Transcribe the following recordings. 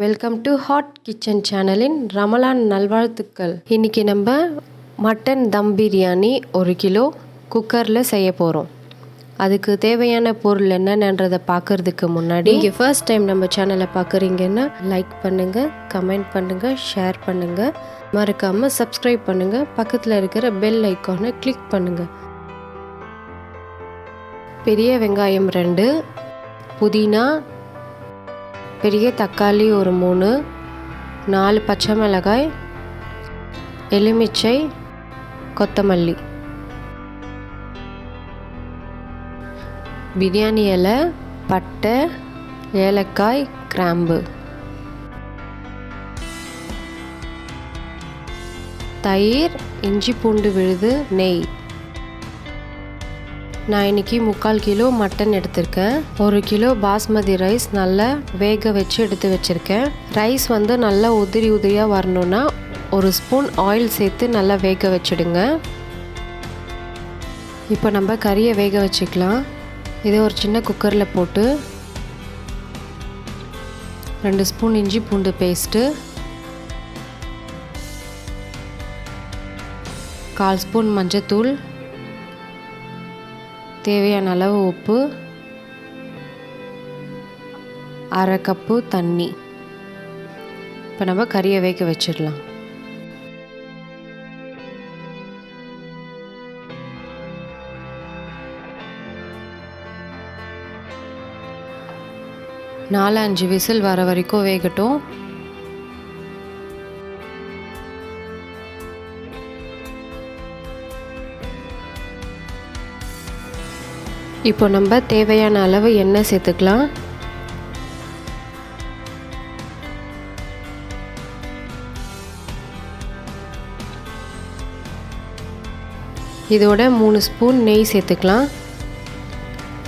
Welcome to hot kitchen சேனலின் ரமலான் நல்வாழ்த்துக்கள். இன்றைக்கி நம்ம மட்டன் தம் பிரியாணி 1 கிலோ குக்கரில் செய்ய போகிறோம். அதுக்கு தேவையான பொருள் என்னென்னன்றதை பார்க்குறதுக்கு முன்னாடி நீங்கள் ஃபர்ஸ்ட் டைம் நம்ம சேனலை பார்க்குறீங்கன்னா லைக் பண்ணுங்கள், கமெண்ட் பண்ணுங்கள், ஷேர் பண்ணுங்கள், மறக்காமல் சப்ஸ்கிரைப் பண்ணுங்கள். பக்கத்தில் இருக்கிற பெல் ஐக்கானை கிளிக் பண்ணுங்கள். பெரிய வெங்காயம் 2, புதினா, பெரிய தக்காளி ஒரு 3, 4 பச்சை மிளகாய், எலுமிச்சை, கொத்தமல்லி, பிரியாணி இலை, பட்டை, ஏலக்காய், கிராம்பு, தயிர், இஞ்சி பூண்டு விழுது, நெய். நான் இன்றைக்கி 3/4 கிலோ மட்டன் எடுத்திருக்கேன். 1 கிலோ பாஸ்மதி ரைஸ் நல்லா வேக வச்சு எடுத்து வச்சுருக்கேன். ரைஸ் நல்லா உதிரியாக வரணுன்னா 1 ஸ்பூன் ஆயில் சேர்த்து நல்லா வேக வச்சுடுங்க. இப்போ நம்ம கறியை வேக வச்சுக்கலாம். இதை ஒரு சின்ன குக்கரில் போட்டு 2 ஸ்பூன் இஞ்சி பூண்டு பேஸ்ட்டு, 1/4 ஸ்பூன் மஞ்சத்தூள், தேவையான அளவு உப்பு, 1/2 கப்பு தண்ணி. இப்போ நம்ம கறியை வேக வச்சிடலாம். நாலு 5 விசில் வர வரைக்கும் வேகட்டும். இப்போ நம்ம தேவையான அளவு எண்ணெய் சேர்த்துக்கலாம். இதோட 3 ஸ்பூன் நெய் சேர்த்துக்கலாம்.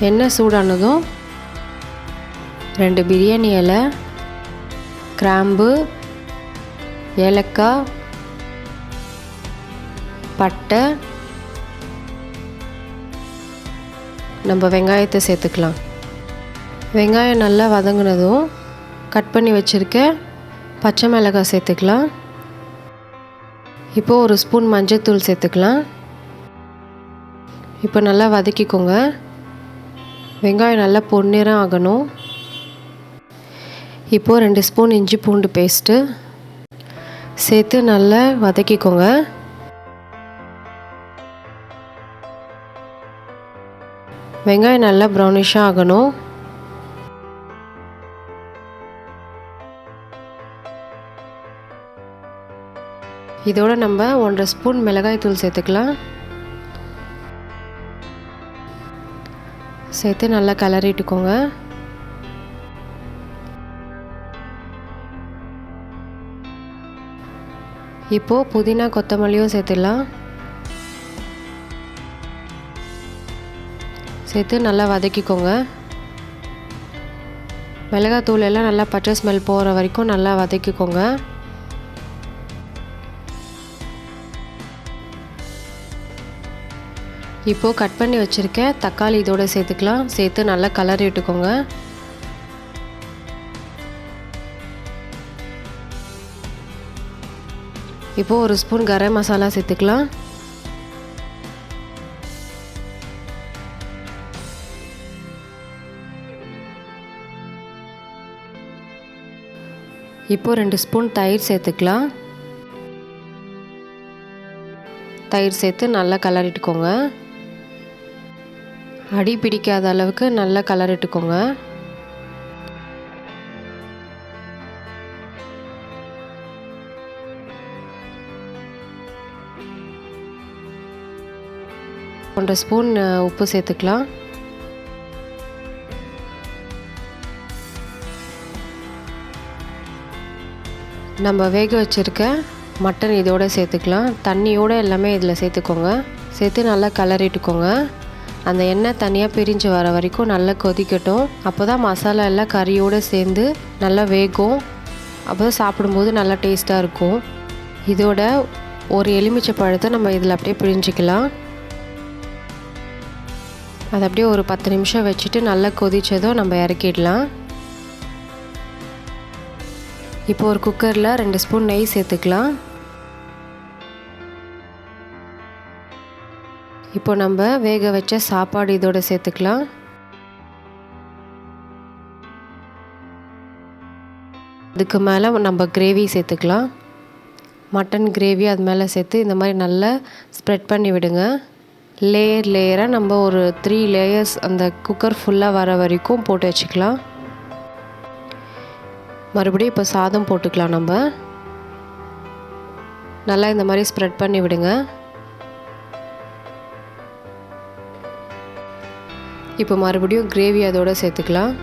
எண்ணெய் சூடானதும் 2 பிரியாணி இலை, கிராம்பு, ஏலக்காய், பட்டை, நம்ம வெங்காயத்தை சேர்த்துக்கலாம். வெங்காயம் நல்லா வதங்கினதும் கட் பண்ணி வச்சுருக்க பச்சை மிளகாய் சேர்த்துக்கலாம். இப்போது 1 ஸ்பூன் மஞ்சத்தூள் சேர்த்துக்கலாம். இப்போ நல்லா வதக்கிக்கோங்க. வெங்காயம் நல்லா பொன்னிறம் ஆகணும். இப்போது 2 ஸ்பூன் இஞ்சி பூண்டு பேஸ்ட்டு சேர்த்து நல்லா வதக்கிக்கோங்க. வெங்காயம் நல்லா ப்ரௌனிஷாக ஆகணும். இதோட நம்ம 1/2 ஸ்பூன் மிளகாய் தூள் சேர்த்துக்கலாம். சேர்த்து நல்லா கிளறிட்டுக்கோங்க. இப்போது புதினா கொத்தமல்லியும் சேர்த்துடலாம். சேர்த்து நல்லா வதக்கிக்கோங்க. மிளகாத்தூள் எல்லாம் நல்லா பச்சை ஸ்மெல் போகிற வரைக்கும் நல்லா வதக்கிக்கோங்க. இப்போது கட் பண்ணி வச்சுருக்க தக்காளி இதோட சேர்த்துக்கலாம். சேர்த்து நல்லா கலரி விட்டுக்கோங்க. இப்போது 1 ஸ்பூன் கரம் மசாலா சேர்த்துக்கலாம். இப்போது 2 ஸ்பூன் தயிர் சேர்த்துக்கலாம். தயிர் சேர்த்து நல்லா கலரிட்டுக்கோங்க. அடி பிடிக்காத அளவுக்கு நல்லா கலரிட்டுக்கோங்க. ஒன்றரை ஸ்பூன் உப்பு சேர்த்துக்கலாம். நம்ம வேக வச்சுருக்க மட்டன் இதோடு சேர்த்துக்கலாம். தண்ணியோடு எல்லாமே இதில் சேர்த்துக்கோங்க. சேர்த்து நல்லா கலரிட்டுக்கோங்க. அந்த எண்ணெய் தனியாக பிரிஞ்சு வர வரைக்கும் நல்லா கொதிக்கட்டும். அப்போ தான் மசாலா எல்லாம் கறியோடு சேர்ந்து நல்லா வேகும். அப்போ தான் சாப்பிடும்போது நல்லா டேஸ்ட்டாக இருக்கும். இதோட ஒரு எலுமிச்சை பழத்தை நம்ம இதில் அப்படியே பிழிஞ்சிக்கலாம். அதை அப்படியே ஒரு 10 நிமிஷம் வச்சுட்டு நல்லா கொதிச்சதும் நம்ம இறக்கிடலாம். இப்போ ஒரு குக்கரில் 2 ஸ்பூன் நெய் சேர்த்துக்கலாம். இப்போ நம்ம வேக வச்ச சாப்பாடு இதோட சேர்த்துக்கலாம். அதுக்கு மேலே நம்ம கிரேவி சேர்த்துக்கலாம். மட்டன் கிரேவி அது மேலே சேர்த்து இந்த மாதிரி நல்லா ஸ்ப்ரெட் பண்ணி விடுங்க. லேயராக நம்ம ஒரு 3 லேயர்ஸ் அந்த குக்கர் ஃபுல்லாக வர வரைக்கும் போட்டு வச்சுக்கலாம். மறுபடியும் இப்போ சாதம் போட்டுக்கலாம். நம்ம நல்லா இந்த மாதிரி ஸ்ப்ரெட் பண்ணி விடுங்க. இப்போ மறுபடியும் கிரேவி அதோடு சேர்த்துக்கலாம்.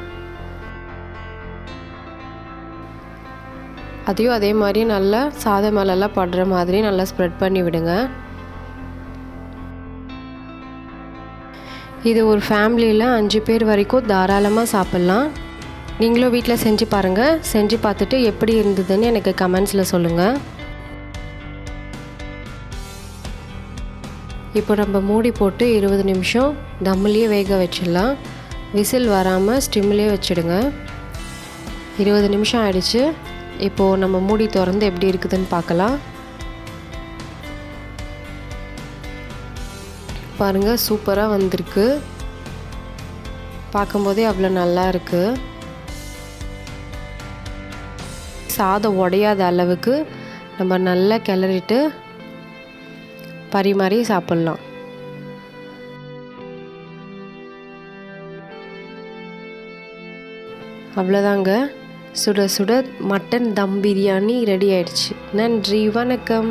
அதையும் அதே மாதிரி நல்லா சாதம் மேலெல்லாம் படுற மாதிரி நல்லா ஸ்ப்ரெட் பண்ணி விடுங்க. இது ஒரு ஃபேமிலியில் 5 பேர் வரைக்கும் தாராளமாக சாப்பிட்லாம். நீங்களும் வீட்டில் செஞ்சு பாருங்கள். செஞ்சு பார்த்துட்டு எப்படி இருந்ததுன்னு எனக்கு கமெண்ட்ஸில் சொல்லுங்கள். இப்போ நம்ம மூடி போட்டு 20 நிமிஷம் தம்மிலேயே வேக வச்சிடலாம். விசில் வராமல் ஸ்டிம்லேயே வச்சுடுங்க. 20 நிமிஷம் ஆயிடுச்சு. இப்போது நம்ம மூடி திறந்து எப்படி இருக்குதுன்னு பார்க்கலாம். பாருங்கள், சூப்பராக வந்திருக்கு. பார்க்கும்போதே அவ்வளோ நல்லா இருக்குது. சாதம் உடையாத அளவுக்கு நம்ம நல்லா கிளறிட்டு பரிமாறி சாப்பிட்லாம். அவ்வளோதாங்க, சுட சுட மட்டன் தம் பிரியாணி ரெடி ஆயிடுச்சு. நன்றி, வணக்கம்.